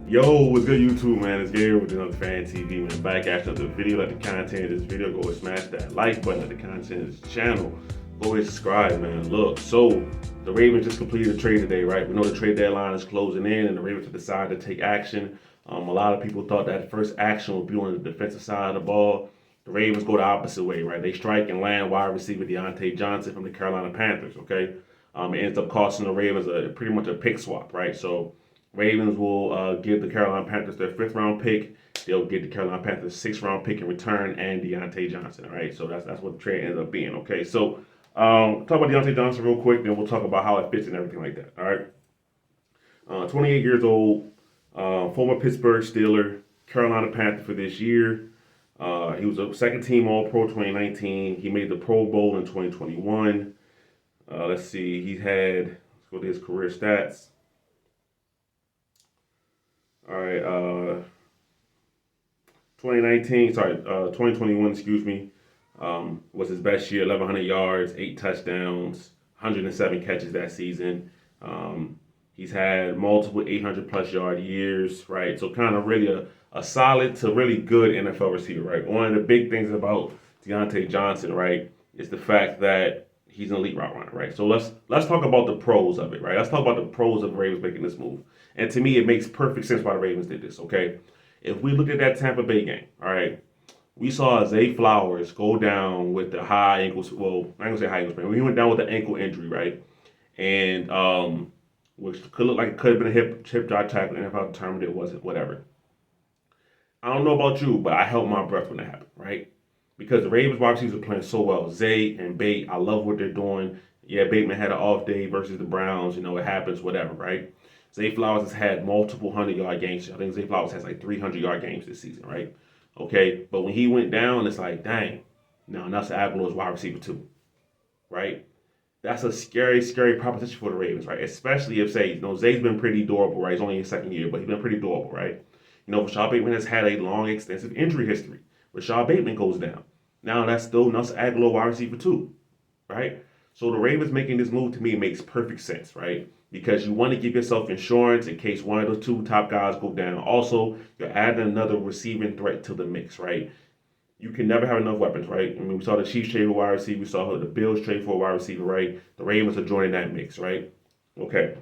Yo, what's good YouTube, man? It's Gary with another Fan TV, man. Back after the video. Like the content of this video, go and smash that like button. Like the content of this channel, go and subscribe, man. Look, so the Ravens just completed a trade today, right? We know the trade deadline is closing in, and the Ravens have decided to take action. A lot of people thought that first action would be on the defensive side of the ball. The Ravens go the opposite way, right? They strike and land wide receiver Diontae Johnson from the Carolina Panthers, okay? It ends up costing the Ravens pretty much a pick swap, right? So Ravens will give the Carolina Panthers their fifth round pick. They'll get the Carolina Panthers sixth round pick in return and Diontae Johnson. All right, so that's what the trade ends up being. Okay, so talk about Diontae Johnson real quick, then we'll talk about how it fits and everything like that. All right, 28 years old, former Pittsburgh Steeler, Carolina Panther for this year. He was a second team All Pro 2019. He made the Pro Bowl in 2021. Let's see, let's go to his career stats. All right, 2021, excuse me, was his best year, 1,100 yards, 8 touchdowns, 107 catches that season. He's had multiple 800 plus yard years, right? So kind of really a solid to really good NFL receiver, right? One of the big things about Diontae Johnson, right, is the fact that he's an elite route runner, right? So let's talk about the pros of it, right? Let's talk about the pros of the Ravens making this move. And to me, it makes perfect sense why the Ravens did this, okay? If we look at that Tampa Bay game, all right, we saw Zay Flowers go down with the high ankle, well, I'm going to say high ankle sprain. He went down with the ankle injury, right? And which could look like it could have been a hip drive tackle, and if I determined it wasn't, whatever. I don't know about you, but I held my breath when that happened, right? Because the Ravens wide receivers are playing so well. Zay and Bate, I love what they're doing. Yeah, Bateman had an off day versus the Browns. You know, it happens, whatever, right? Zay Flowers has had multiple 100-yard games. I think Zay Flowers has like 300-yard games this season, right? Okay, but when he went down, it's like, dang. Now Nelson Agholor is wide receiver too, right? That's a scary, scary proposition for the Ravens, right? Especially if, say, Zay's been pretty durable, right? He's only in his second year, but he's been pretty durable, right? Rashad Bateman has had a long, extensive injury history. Rashad Bateman goes down. Now that's still Nelson Agholor wide receiver too, right? So the Ravens making this move to me makes perfect sense, right? Because you want to give yourself insurance in case one of those two top guys go down. Also, you're adding another receiving threat to the mix, right? You can never have enough weapons, right? I mean, we saw the Chiefs trade for a wide receiver. We saw the Bills trade for a wide receiver, right? The Ravens are joining that mix, right? Okay.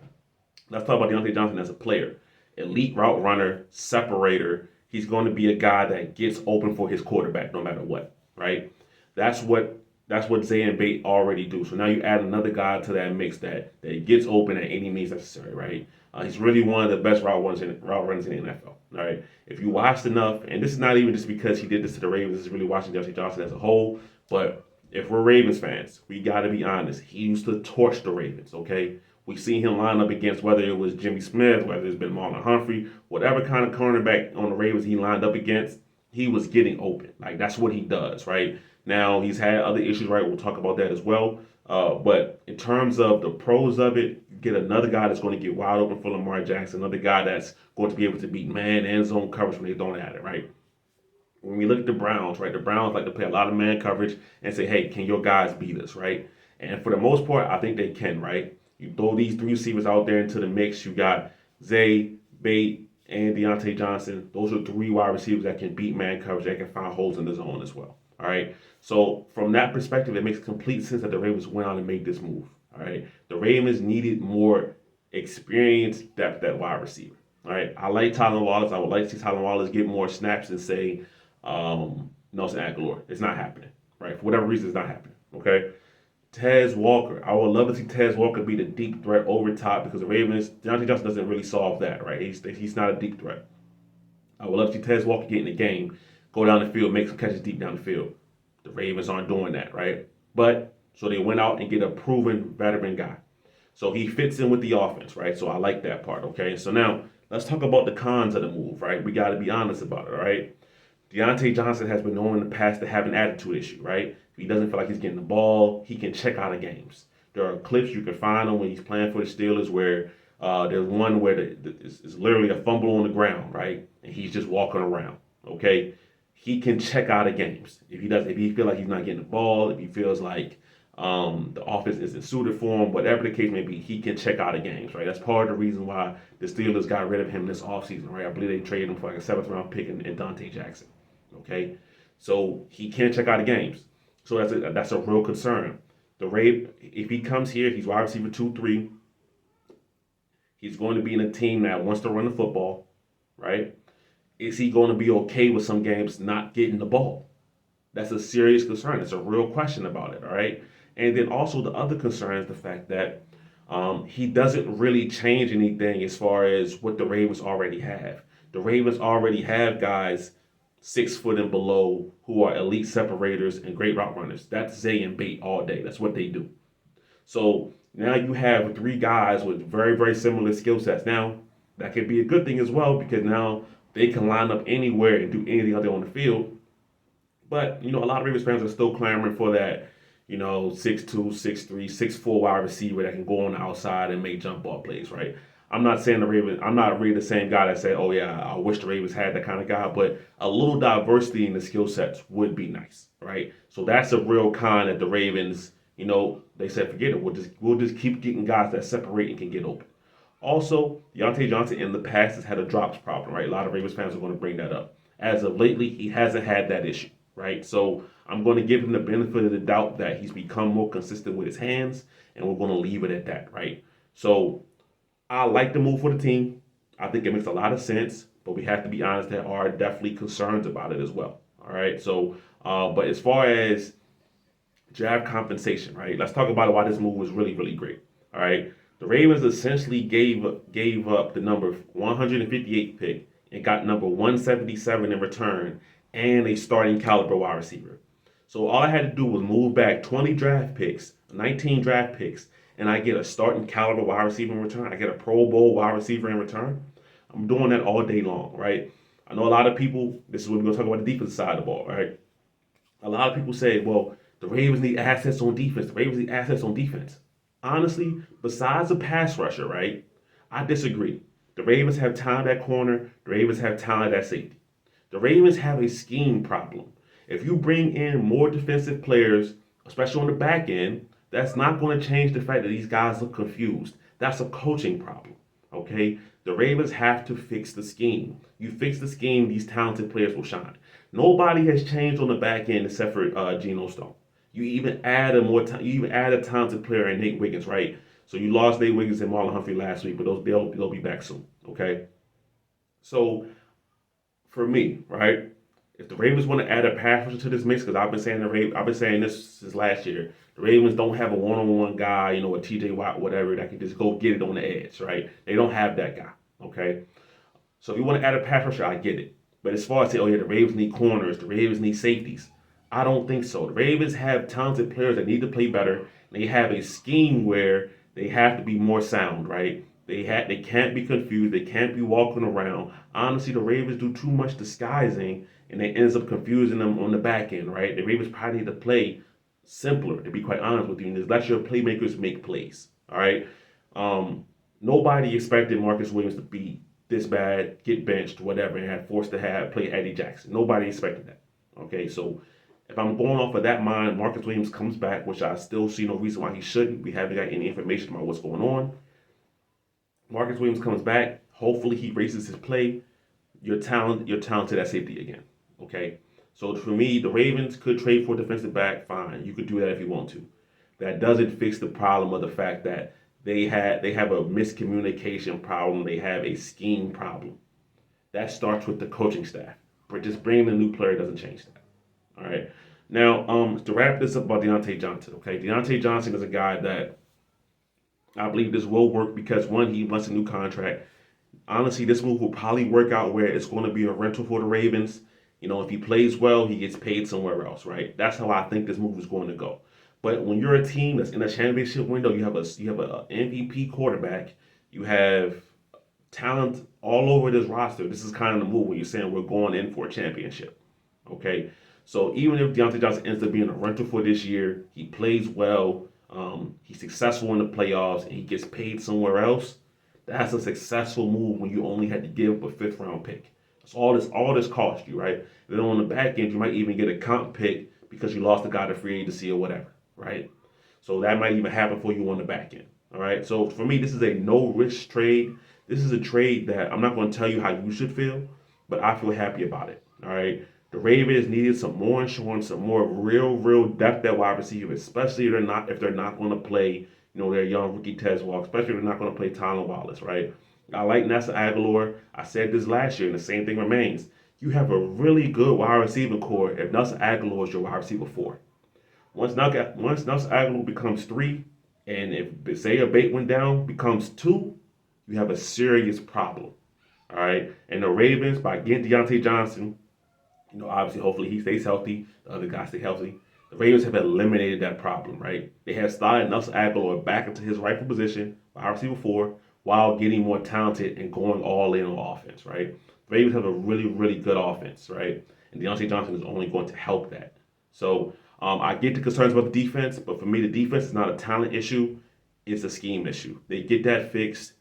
Let's talk about Diontae Johnson as a player. Elite route runner, separator. He's going to be a guy that gets open for his quarterback no matter what, right? That's what Zay and Bate already do. So now you add another guy to that mix that gets open at any means necessary, right? He's really one of the best route runners in the NFL. All right. If you watched enough, and this is not even just because he did this to the Ravens, this is really watching Diontae Johnson as a whole. But if we're Ravens fans, we got to be honest. He used to torch the Ravens, okay? We've seen him line up against whether it was Jimmy Smith, whether it's been Marlon Humphrey, whatever kind of cornerback on the Ravens he lined up against, he was getting open. Like, that's what he does, right? Now, he's had other issues, right? We'll talk about that as well. But in terms of the pros of it, you get another guy that's going to get wide open for Lamar Jackson, another guy that's going to be able to beat man and zone coverage when they don't at it, right? When we look at the Browns, right, the Browns like to play a lot of man coverage and say, hey, can your guys beat us, right? And for the most part, I think they can, right? You throw these three receivers out there into the mix. You got Zay, Bate, and Diontae Johnson. Those are three wide receivers that can beat man coverage, that can find holes in the zone as well. All right. So from that perspective, it makes complete sense that the Ravens went out and made this move. All right. The Ravens needed more experienced depth at wide receiver. All right. I like Tylen Wallace. I would like to see Tylen Wallace get more snaps and say Nelson Agholor. It's not happening. Right. For whatever reason, it's not happening. Okay. Tez Walker. I would love to see Tez Walker be the deep threat over top because the Ravens, Diontae Johnson doesn't really solve that, right? He's not a deep threat. I would love to see Tez Walker get in the game, go down the field, make some catches deep down the field. The Ravens aren't doing that, right? But so they went out and get a proven veteran guy. So he fits in with the offense, right? So I like that part, okay? So now let's talk about the cons of the move, right? We got to be honest about it, all right? Diontae Johnson has been known in the past to have an attitude issue, right? If he doesn't feel like he's getting the ball, he can check out of games. There are clips you can find him when he's playing for the Steelers where there's one where it's literally a fumble on the ground, right? And he's just walking around, okay? He can check out of games. If he feel like he's not getting the ball, if he feels like The offense isn't suited for him, whatever the case may be, he can check out of games, right? That's part of the reason why the Steelers got rid of him this offseason, right? I believe they traded him for like a seventh round pick in Diontae Jackson, okay? So he can't check out of games. So that's a real concern. The Ravens, if he comes here, he's wide receiver 2-3. He's going to be in a team that wants to run the football, right? Is he going to be okay with some games not getting the ball? That's a serious concern. It's a real question about it, all right? And then also the other concern is the fact that he doesn't really change anything as far as what the Ravens already have. The Ravens already have guys 6 foot and below who are elite separators and great route runners. That's Zay and Bait all day. That's what they do. So now you have 3 guys with very, very similar skill sets. Now, that could be a good thing as well because now they can line up anywhere and do anything out there on the field. But, a lot of Ravens fans are still clamoring for that, 6'2", 6'3", 6'4" wide receiver that can go on the outside and make jump ball plays, right? I'm not saying I'm not really the same guy that said, oh yeah, I wish the Ravens had that kind of guy, but a little diversity in the skill sets would be nice, right? So that's a real con that the Ravens, they said, forget it. We'll just keep getting guys that separate and can get open. Also, Diontae Johnson in the past has had a drops problem, right? A lot of Ravens fans are going to bring that up. As of lately, he hasn't had that issue, right? So I'm going to give him the benefit of the doubt that he's become more consistent with his hands, and we're going to leave it at that, right? So I like the move for the team. I think it makes a lot of sense, but we have to be honest, there are definitely concerns about it as well. All right. So, but as far as draft compensation, right? Let's talk about why this move was really, really great. All right. The Ravens essentially gave up the number 158 pick and got number 177 in return and a starting caliber wide receiver. So all I had to do was move back 20 draft picks, 19 draft picks, and I get a starting caliber wide receiver in return. I get a Pro Bowl wide receiver in return. I'm doing that all day long, right? I know a lot of people, this is what we're going to talk about the defensive side of the ball, right? A lot of people say, well, the Ravens need assets on defense. The Ravens need assets on defense. Honestly, besides a pass rusher, right? I disagree. The Ravens have talent at corner. The Ravens have talent at safety. The Ravens have a scheme problem. If you bring in more defensive players, especially on the back end, that's not going to change the fact that these guys look confused. That's a coaching problem, okay? The Ravens have to fix the scheme. You fix the scheme, these talented players will shine. Nobody has changed on the back end except for Geno Stone. You even add a talented player in Nate Wiggins, right? So you lost Nate Wiggins and Marlon Humphrey last week, but they'll be back soon, okay? So for me, right? If the Ravens want to add a pass rusher to this mix, because I've been saying this since last year, the Ravens don't have a one-on-one guy, a TJ Watt, whatever, that can just go get it on the edge, right? They don't have that guy, okay? So if you want to add a pass rusher, I get it. But as far as say, oh yeah, the Ravens need corners, the Ravens need safeties, I don't think so. The Ravens have talented players that need to play better. They have a scheme where they have to be more sound, right? They can't be confused. They can't be walking around. Honestly, the Ravens do too much disguising, and it ends up confusing them on the back end, right? The Ravens probably need to play simpler, to be quite honest with you, and just let your playmakers make plays, all right? Nobody expected Marcus Williams to be this bad, get benched, whatever, and had forced to play Eddie Jackson. Nobody expected that, okay? So if I'm going off of that mind, Marcus Williams comes back, which I still see no reason why he shouldn't. We haven't got any information about what's going on. Marcus Williams comes back. Hopefully he raises his play. You're talented at safety again. Okay? So for me, the Ravens could trade for a defensive back. Fine. You could do that if you want to. That doesn't fix the problem of the fact that they have a miscommunication problem. They have a scheme problem. That starts with the coaching staff. But just bringing a new player doesn't change that. All right. Now, to wrap this up about Diontae Johnson, okay? Diontae Johnson is a guy that I believe this will work because, one, he wants a new contract. Honestly, this move will probably work out where it's going to be a rental for the Ravens. If he plays well, he gets paid somewhere else, right? That's how I think this move is going to go. But when you're a team that's in a championship window, you have an MVP quarterback, you have talent all over this roster. This is kind of the move when you're saying we're going in for a championship, okay? So even if Diontae Johnson ends up being a rental for this year, he plays well, he's successful in the playoffs, and he gets paid somewhere else, that's a successful move when you only had to give up a fifth-round pick. That's all this cost you, right? Then on the back end, you might even get a comp pick because you lost a guy to free agency or whatever, right? So that might even happen for you on the back end. All right. So for me, this is a no risk trade. This is a trade that I'm not going to tell you how you should feel, but I feel happy about it. All right. The Ravens needed some more insurance, some more real depth at wide receiver, especially if they're not going to play, their young rookie Tez Walk, especially if they're not going to play Tylan Wallace, right? I like Nelson Aguilar. I said this last year, and the same thing remains. You have a really good wide receiver core if Nelson Aguilar is your wide receiver 4. Once Nelson Aguilar becomes 3, and if Zaire Bateman down becomes 2, you have a serious problem. All right. And the Ravens, by getting Diontae Johnson, obviously, hopefully he stays healthy. The other guys stay healthy. The Ravens have eliminated that problem, right? They have slotted Nelson Aguilar back into his rightful position, wide receiver 4, while getting more talented and going all in on offense, right? The Ravens have a really good offense, right? And Diontae Johnson is only going to help that. So I get the concerns about the defense, but for me, the defense is not a talent issue. It's a scheme issue. They get that fixed,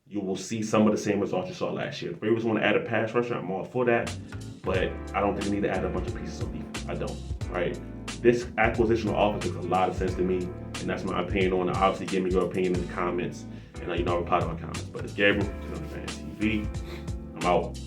you will see some of the same results you saw last year. If Ravens want to add a pass rusher, I'm all for that. But I don't think they need to add a bunch of pieces on defense. I don't, right? This acquisition of offense makes a lot of sense to me, and that's my opinion on it. Obviously, give me your opinion in the comments, and I reply to my comments. But it's Gabriel, Fantasy TV. I'm out.